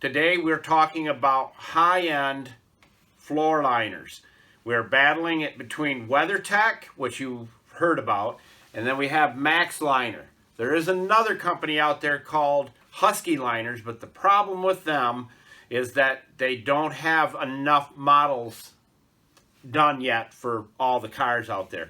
Today we're talking about high-end floor liners. We're battling it between WeatherTech, which you've heard about, and then we have Maxliner. There is another company out there called Husky Liners, but the problem with them is that they don't have enough models done yet for all the cars out there.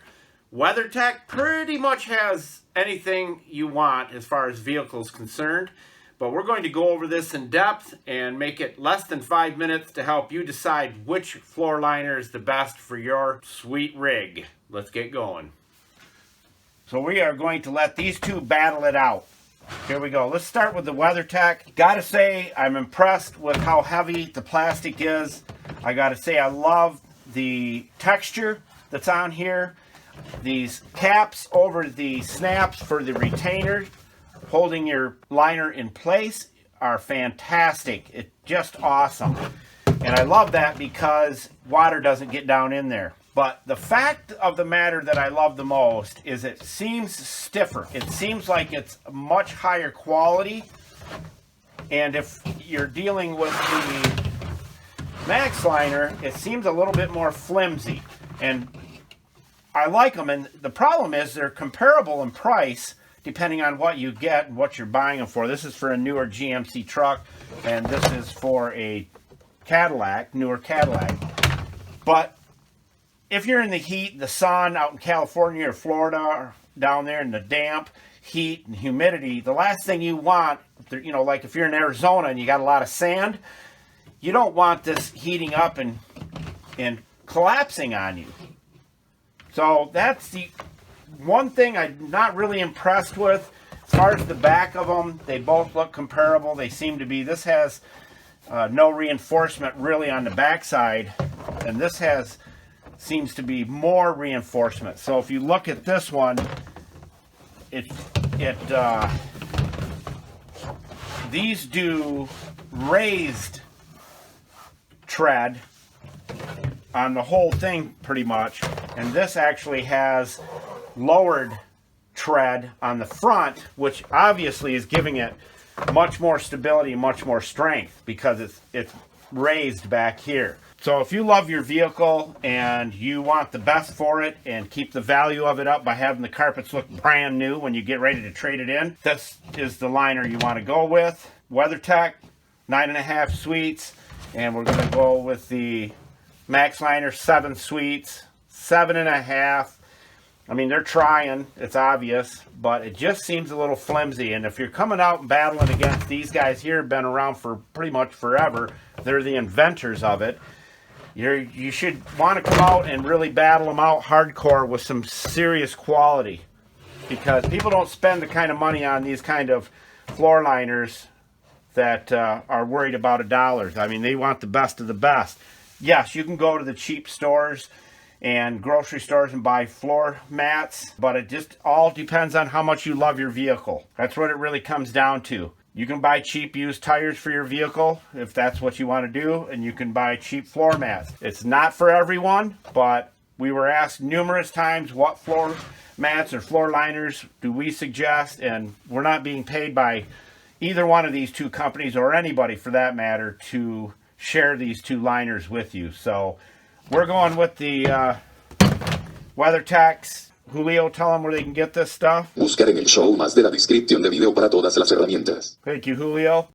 WeatherTech pretty much has anything you want as far as vehicles concerned, but we're going to go over this in depth and make it less than 5 minutes to help you decide which floor liner is the best for your sweet rig. Let's get going. So we are going to let these two battle it out. Here we go. Let's start with the WeatherTech. Gotta say, I'm impressed with how heavy the plastic is. I gotta say, I love the texture that's on here. These caps over the snaps for the retainer holding your liner in place are fantastic. It's just awesome. And I love that because water doesn't get down in there. But the fact of the matter that I love the most is it seems stiffer. It seems like it's much higher quality. And if you're dealing with the Maxliner, it seems a little bit more flimsy. And I like them. And the problem is they're comparable in price depending on what you get and what you're buying them for. This is for a newer GMC truck, and this is for a Cadillac, newer Cadillac. But if you're in the heat, the sun out in California or Florida, or down there in the damp, heat and humidity, the last thing you want, you know, like if you're in Arizona and you got a lot of sand, you don't want this heating up and collapsing on you. So that's the one thing I'm not really impressed with. As far as the back of them, they both look comparable. They seem to be. This has no reinforcement really on the back side, and this seems to be more reinforcement. So if you look at this one, these do raised tread on the whole thing pretty much, and this actually has lowered tread on the front, which obviously is giving it much more stability and much more strength because it's raised back here. So if you love your vehicle and you want the best for it and keep the value of it up by having the carpets look brand new when you get ready to trade it in, this is the liner you want to go with. WeatherTech 9.5 suites, and we're going to go with the Maxliner 7 suites, 7.5. I mean, they're trying, it's obvious, but it just seems a little flimsy. And if you're coming out and battling against these guys here, been around for pretty much forever, they're the inventors of it, you should want to come out and really battle them out hardcore with some serious quality, because people don't spend the kind of money on these kind of floor liners that are worried about $1. I mean, they want the best of the best. Yes, you can go to the cheap stores and grocery stores and buy floor mats, but it just all depends on how much you love your vehicle. That's what it really comes down to. You can buy cheap used tires for your vehicle if that's what you want to do, and you can buy cheap floor mats. It's not for everyone, but we were asked numerous times what floor mats or floor liners do we suggest, and we're not being paid by either one of these two companies, or anybody for that matter, to share these two liners with you. So we're going with the WeatherTech. Julio, tell them where they can get this stuff. Buscar en el show más de la descripción de video para todas las herramientas. Thank you, Julio.